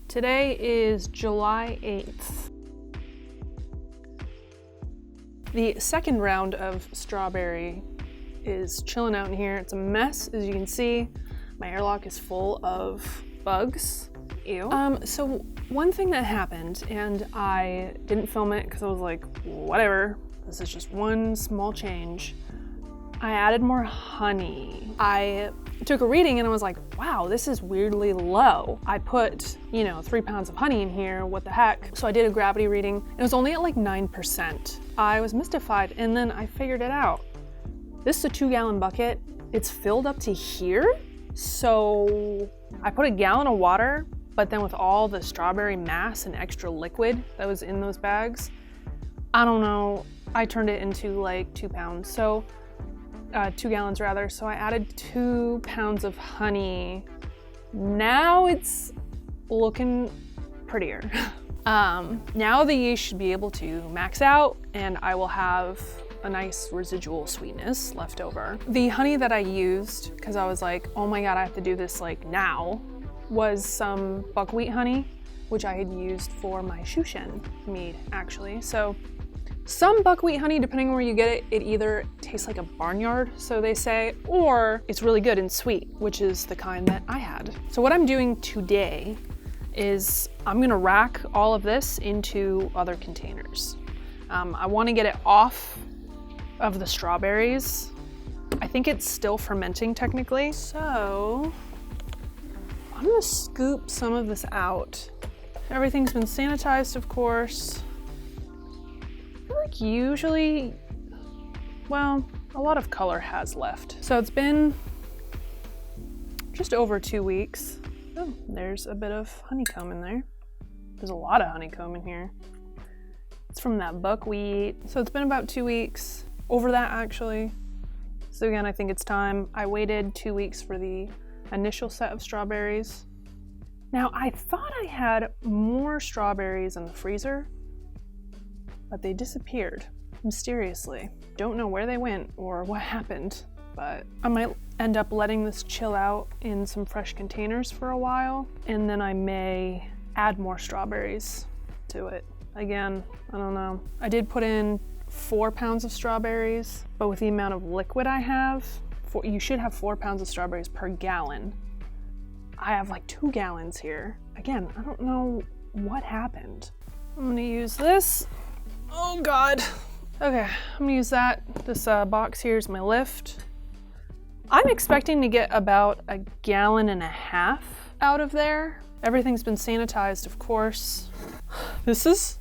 Today is July 8th. The second round of strawberry is chilling out in here. It's a mess, as you can see. My airlock is full of bugs. Ew. So one thing that happened, and I didn't film it because I was like, whatever, this is just one small change. I added more honey. I took a reading and I was like, wow, this is weirdly low. I put, 3 pounds of honey in here, what the heck? So I did a gravity reading. It was only at like 9%. I was mystified, and then I figured it out. This is a 2-gallon bucket. It's filled up to here. So I put a gallon of water, but then with all the strawberry mass and extra liquid that was in those bags, I don't know, I turned it into like 2 pounds. So 2 gallons rather. So I added 2 pounds of honey. Now it's looking prettier. Now the yeast should be able to max out and I will have a nice residual sweetness left over. The honey that I used, because I was like, oh my God, I have to do this like now, was some buckwheat honey, which I had used for my Shushen mead actually. So some buckwheat honey, depending on where you get it, it either tastes like a barnyard, so they say, or it's really good and sweet, which is the kind that I had. So what I'm doing today is I'm gonna rack all of this into other containers. I wanna get it off of the strawberries. I think it's still fermenting technically. So I'm gonna scoop some of this out. Everything's been sanitized, of course. I feel like usually, well, a lot of color has left. So it's been just over 2 weeks. Oh, there's a bit of honeycomb in there. There's a lot of honeycomb in here. It's from that buckwheat. So it's been about 2 weeks, over that actually. So again, I think it's time. I waited 2 weeks for the initial set of strawberries. Now I thought I had more strawberries in the freezer, but they disappeared mysteriously. Don't know where they went or what happened, but I might end up letting this chill out in some fresh containers for a while, and then I may add more strawberries to it. Again, I don't know. I did put in 4 pounds of strawberries, but with the amount of liquid I have, you should have 4 pounds of strawberries per gallon. I have like 2 gallons here. Again, I don't know what happened. I'm gonna use this. Oh God. Okay, I'm gonna use that. This box here is my lift. I'm expecting to get about 1.5 gallons out of there. Everything's been sanitized, of course. This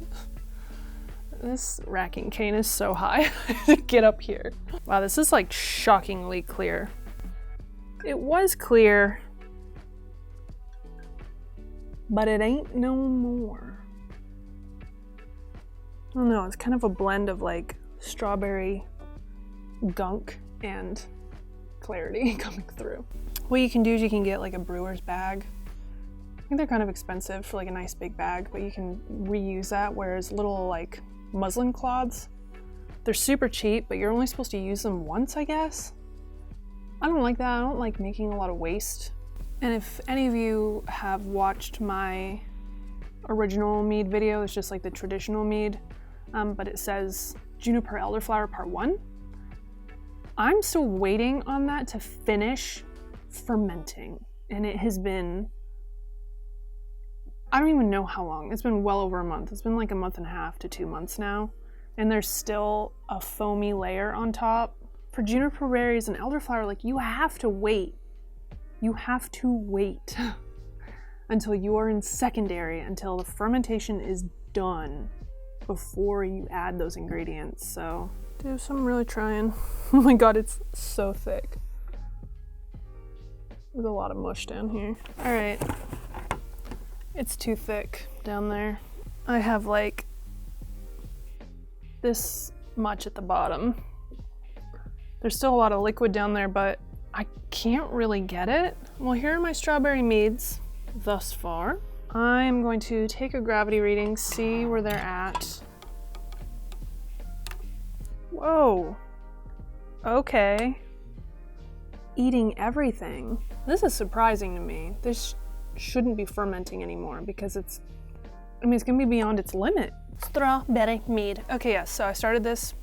racking cane is so high to get up here. Wow, this is like shockingly clear. It was clear, but it ain't no more. I don't know, it's kind of a blend of like strawberry gunk and clarity coming through. What you can do is you can get like a brewer's bag. I think they're kind of expensive for like a nice big bag, but you can reuse that, whereas little like muslin cloths, they're super cheap, but you're only supposed to use them once, I guess. I don't like that. I don't like making a lot of waste. And if any of you have watched my original mead video, it's just like the traditional mead, but it says Juniper Elderflower Part 1. I'm still waiting on that to finish fermenting, and it has been, I don't even know how long. It's been well over a month. It's been like 1.5 months to 2 months now, and there's still a foamy layer on top. For juniper berries and elderflower, like, you have to wait. You have to wait until you are in secondary, until the fermentation is done before you add those ingredients. So, dude, so I'm really trying. Oh my God, it's so thick. There's a lot of mush down here. All right, it's too thick down there. I have like this much at the bottom. There's still a lot of liquid down there, but I can't really get it. Well, here are my strawberry meads thus far. I'm going to take a gravity reading, see where they're at. Whoa. Okay. Eating everything. This is surprising to me. shouldn't be fermenting anymore because it's gonna be beyond its limit. Strawberry mead. Okay, yes, so I started this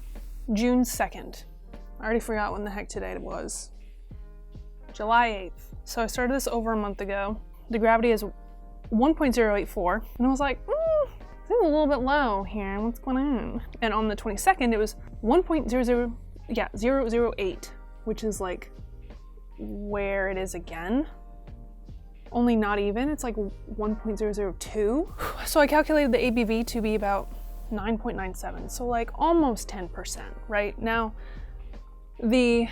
June 2nd. I already forgot when the heck today it was. July 8th. So I started this over a month ago. The gravity is 1.084, and I was like, this is a little bit low here, what's going on? And on the 22nd, it was 008, which is like where it is again. Only not even, it's like 1.002. So I calculated the ABV to be about 9.97, so like almost 10%, right? Now, the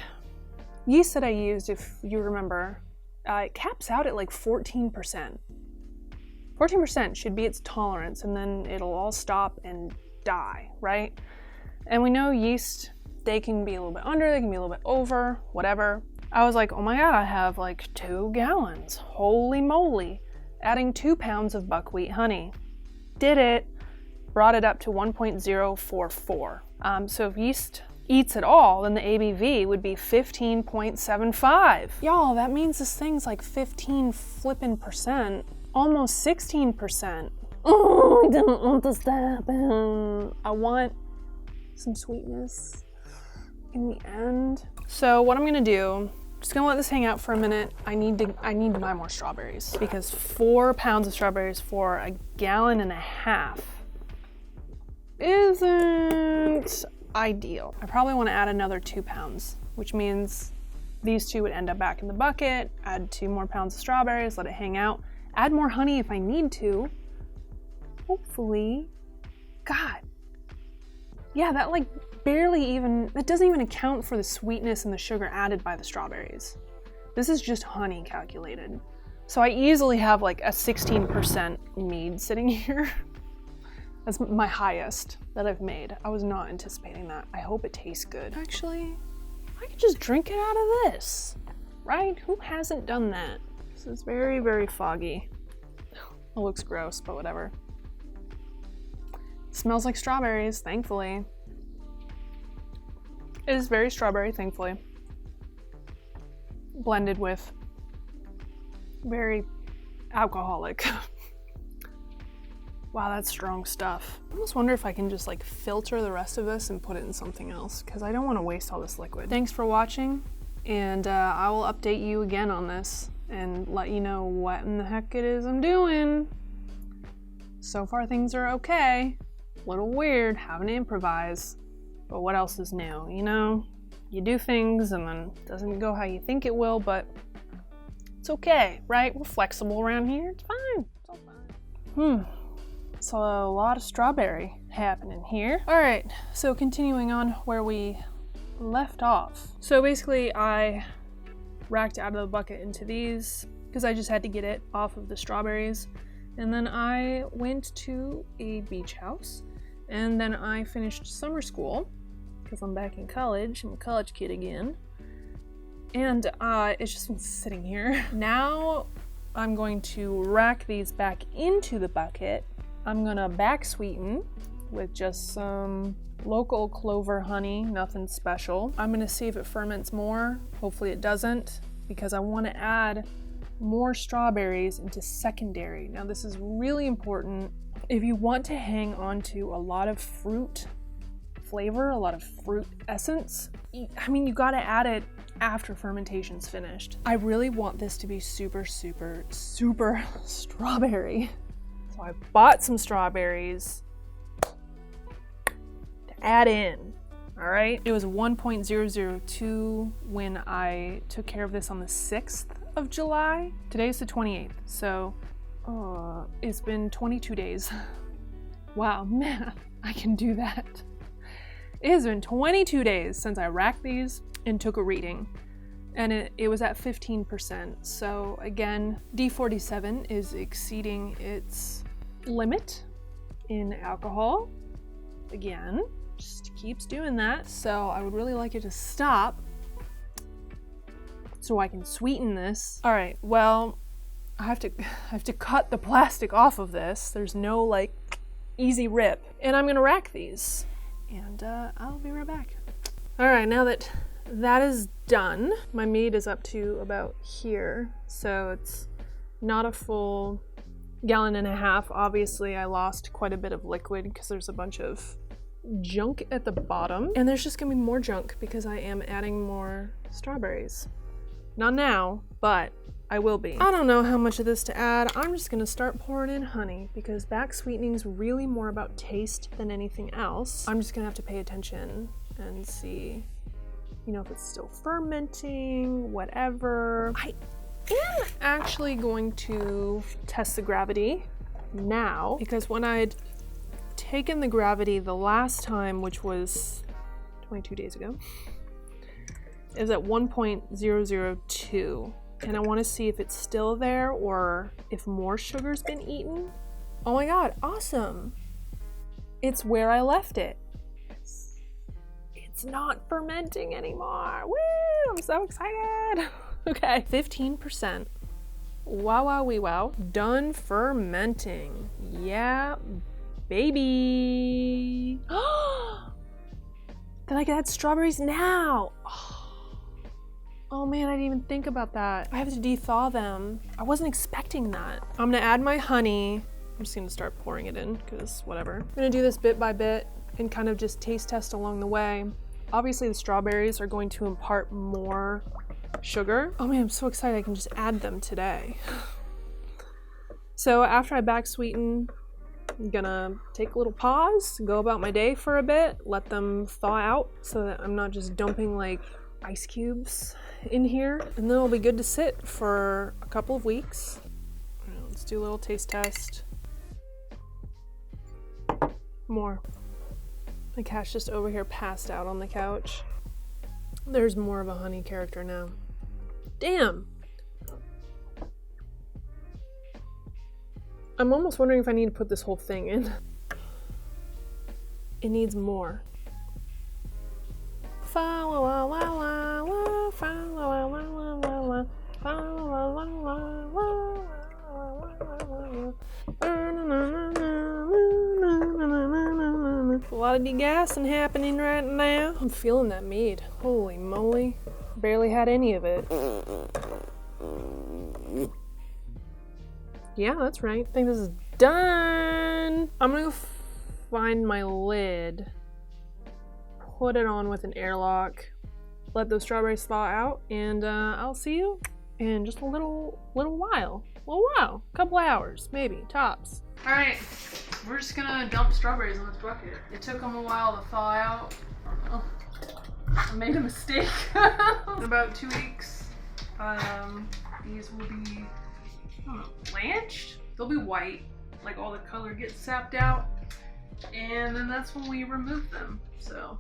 yeast that I used, if you remember, it caps out at like 14%. 14% should be its tolerance, and then it'll all stop and die, right? And we know yeast, they can be a little bit under, they can be a little bit over, whatever. I was like, oh my God, I have like 2 gallons. Holy moly. Adding 2 pounds of buckwheat honey. Did it. Brought it up to 1.044. So if yeast eats at all, then the ABV would be 15.75. Y'all, that means this thing's like 15 flippin' percent. Almost 16%. Oh, I don't want this to happen. I want some sweetness in the end. So what I'm gonna do, just gonna let this hang out for a minute. I need to buy more strawberries because 4 pounds of strawberries for a gallon and a half isn't ideal. I probably want to add another 2 pounds, which means these 2 would end up back in the bucket. Add 2 more pounds of strawberries, let it hang out. Add more honey if I need to. Hopefully. God. Yeah, that like that doesn't even account for the sweetness and the sugar added by the strawberries. This is just honey calculated. So I easily have like a 16% mead sitting here. That's my highest that I've made. I was not anticipating that. I hope it tastes good. Actually, I could just drink it out of this, right? Who hasn't done that? This is very, very foggy. It looks gross, but whatever. It smells like strawberries, thankfully. It is very strawberry, thankfully. Blended with very alcoholic. Wow, that's strong stuff. I almost wonder if I can just like filter the rest of this and put it in something else because I don't want to waste all this liquid. Thanks for watching, and I will update you again on this and let you know what in the heck it is I'm doing. So far things are okay. A little weird having to improvise, but what else is new, you know? You do things and then it doesn't go how you think it will, but it's okay, right? We're flexible around here, it's fine. It's all fine. So a lot of strawberry happening here. All right, so continuing on where we left off. So basically I racked out of the bucket into these because I just had to get it off of the strawberries. And then I went to a beach house, and then I finished summer school because I'm back in college. I'm a college kid again. And it's just been sitting here. Now I'm going to rack these back into the bucket. I'm gonna back sweeten with just some local clover honey, nothing special. I'm gonna see if it ferments more. Hopefully it doesn't, because I want to add more strawberries into secondary. Now this is really important. If you want to hang on to a lot of fruit flavor, a lot of fruit essence, I mean, you gotta add it after fermentation's finished. I really want this to be super, super, super strawberry. So I bought some strawberries to add in. All right, it was 1.002 when I took care of this on the 6th of July. Today's the 28th, so it's been 22 days. Wow, math, I can do that. It has been 22 days since I racked these and took a reading, and it was at 15%. So again, D47 is exceeding its limit in alcohol. Again, just keeps doing that. So I would really like it to stop so I can sweeten this. All right, well, I have to cut the plastic off of this. There's no like easy rip, and I'm gonna rack these, and I'll be right back. All right, now that that is done, my mead is up to about here, so it's not a full gallon and a half. Obviously, I lost quite a bit of liquid because there's a bunch of junk at the bottom. And there's just gonna be more junk because I am adding more strawberries. Not now, but I will be. I don't know how much of this to add. I'm just gonna start pouring in honey because back sweetening's really more about taste than anything else. I'm just gonna have to pay attention and see, you know, if it's still fermenting, whatever. I am actually going to test the gravity now because when I'd taken the gravity the last time, which was 22 days ago, it was at 1.002. And I want to see if it's still there or if more sugar's been eaten. Oh my god, awesome. It's where I left it. It's not fermenting anymore. Woo, I'm so excited. Okay, 15%. Wow, wow, wee wow. Done fermenting. Yeah, baby. Then I can add strawberries now. Oh man, I didn't even think about that. I have to de-thaw them. I wasn't expecting that. I'm gonna add my honey. I'm just gonna start pouring it in because whatever. I'm gonna do this bit by bit and kind of just taste test along the way. Obviously the strawberries are going to impart more sugar. Oh man, I'm so excited I can just add them today. So after I back sweeten, I'm gonna take a little pause, go about my day for a bit, let them thaw out so that I'm not just dumping like ice cubes in here, and then it'll be good to sit for a couple of weeks. Let's do a little taste test. More. My cat's just over here passed out on the couch. There's more of a honey character now. Damn! I'm almost wondering if I need to put this whole thing in. It needs more. Fa la la la la la, fa la la la la la la, fa la la la la la la. A lot of degassing happening right now. I'm feeling that mead. Holy moly. Barely had any of it. Yeah, that's right. I think this is done. I'm gonna go find my lid. Put it on with an airlock, let those strawberries thaw out, and I'll see you in just a little while. A couple hours, maybe, tops. All right, we're just gonna dump strawberries in this bucket. It took them a while to thaw out. Oh, I made a mistake. In about 2 weeks, these will be, I don't know, blanched? They'll be white, like all the color gets sapped out, and then that's when we remove them, so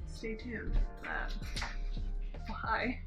stay tuned for that. Bye.